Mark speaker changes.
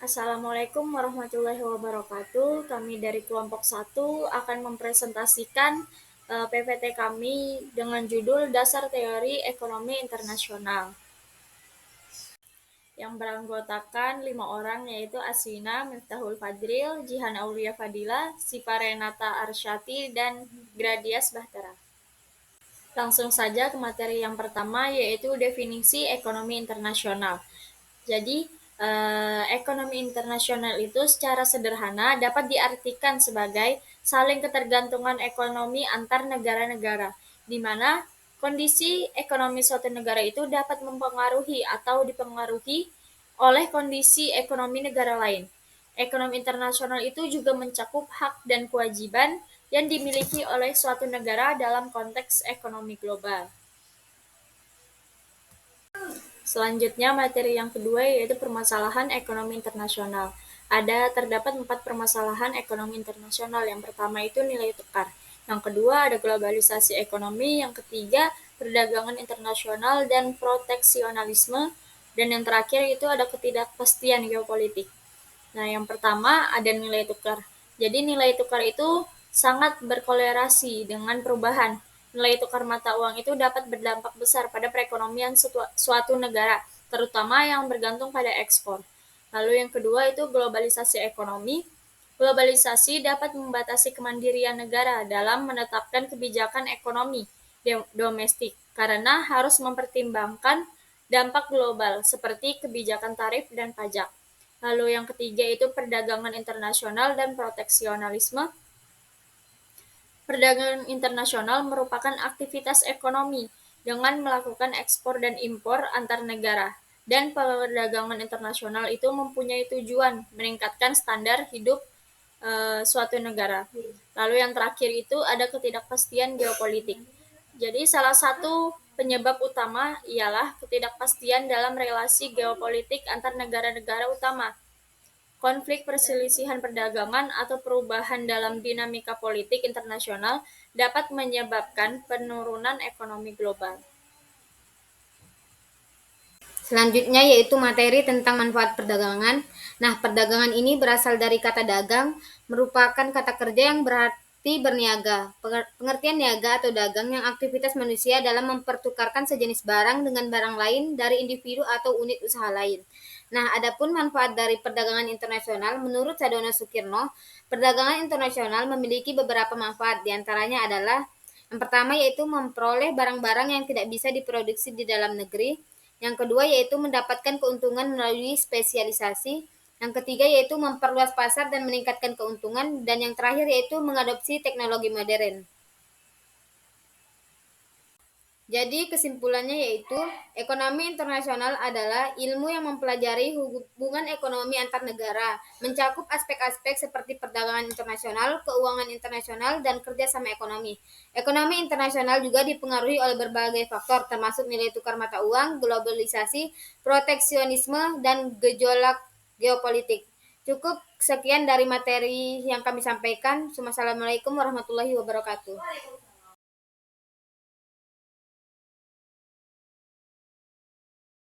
Speaker 1: Assalamualaikum warahmatullahi wabarakatuh. Kami dari kelompok 1 akan mempresentasikan PPT kami dengan judul Dasar Teori Ekonomi Internasional. Yang beranggotakan 5 orang yaitu Aswina Miftahul Fadril, Jihan Aulia Fadila, Sipa Renata Arsyati, dan Gradias Bahtera. Langsung saja ke materi yang pertama yaitu definisi ekonomi internasional. Jadi, ekonomi internasional itu secara sederhana dapat diartikan sebagai saling ketergantungan ekonomi antar negara-negara, di mana kondisi ekonomi suatu negara itu dapat mempengaruhi atau dipengaruhi oleh kondisi ekonomi negara lain. Ekonomi internasional itu juga mencakup hak dan kewajiban yang dimiliki oleh suatu negara dalam konteks ekonomi global. Selanjutnya, materi yang kedua yaitu permasalahan ekonomi internasional. Terdapat 4 permasalahan ekonomi internasional. Yang pertama itu nilai tukar. Yang kedua ada globalisasi ekonomi. Yang ketiga perdagangan internasional dan proteksionalisme. Dan yang terakhir itu ada ketidakpastian geopolitik. Nah, yang pertama ada nilai tukar. Jadi nilai tukar itu sangat berkolerasi dengan perubahan. Nilai tukar mata uang itu dapat berdampak besar pada perekonomian suatu negara, terutama yang bergantung pada ekspor. Lalu yang kedua itu globalisasi ekonomi. Globalisasi dapat membatasi kemandirian negara dalam menetapkan kebijakan ekonomi domestik karena harus mempertimbangkan dampak global seperti kebijakan tarif dan pajak. Lalu yang ketiga itu perdagangan internasional dan proteksionalisme. Perdagangan internasional merupakan aktivitas ekonomi dengan melakukan ekspor dan impor antar negara. Dan perdagangan internasional itu mempunyai tujuan meningkatkan standar hidup suatu negara. Lalu yang terakhir itu ada ketidakpastian geopolitik. Jadi salah satu penyebab utama ialah ketidakpastian dalam relasi geopolitik antar negara-negara utama. Konflik perselisihan perdagangan atau perubahan dalam dinamika politik internasional dapat menyebabkan penurunan ekonomi global.
Speaker 2: Selanjutnya yaitu materi tentang manfaat perdagangan. Nah, perdagangan ini berasal dari kata dagang, merupakan kata kerja yang berarti berniaga. Pengertian niaga atau dagang yang aktivitas manusia dalam mempertukarkan sejenis barang dengan barang lain dari individu atau unit usaha lain. Nah, adapun manfaat dari perdagangan internasional, menurut Sadono Sukirno, perdagangan internasional memiliki beberapa manfaat. Di antaranya adalah yang pertama yaitu memperoleh barang-barang yang tidak bisa diproduksi di dalam negeri. Yang kedua yaitu mendapatkan keuntungan melalui spesialisasi. Yang ketiga yaitu memperluas pasar dan meningkatkan keuntungan. Dan yang terakhir yaitu mengadopsi teknologi modern. Jadi kesimpulannya yaitu ekonomi internasional adalah ilmu yang mempelajari hubungan ekonomi antar negara, mencakup aspek-aspek seperti perdagangan internasional, keuangan internasional, dan kerjasama ekonomi. Ekonomi internasional juga dipengaruhi oleh berbagai faktor termasuk nilai tukar mata uang, globalisasi, proteksionisme, dan gejolak geopolitik. Cukup sekian dari materi yang kami sampaikan. Wassalamualaikum warahmatullahi wabarakatuh.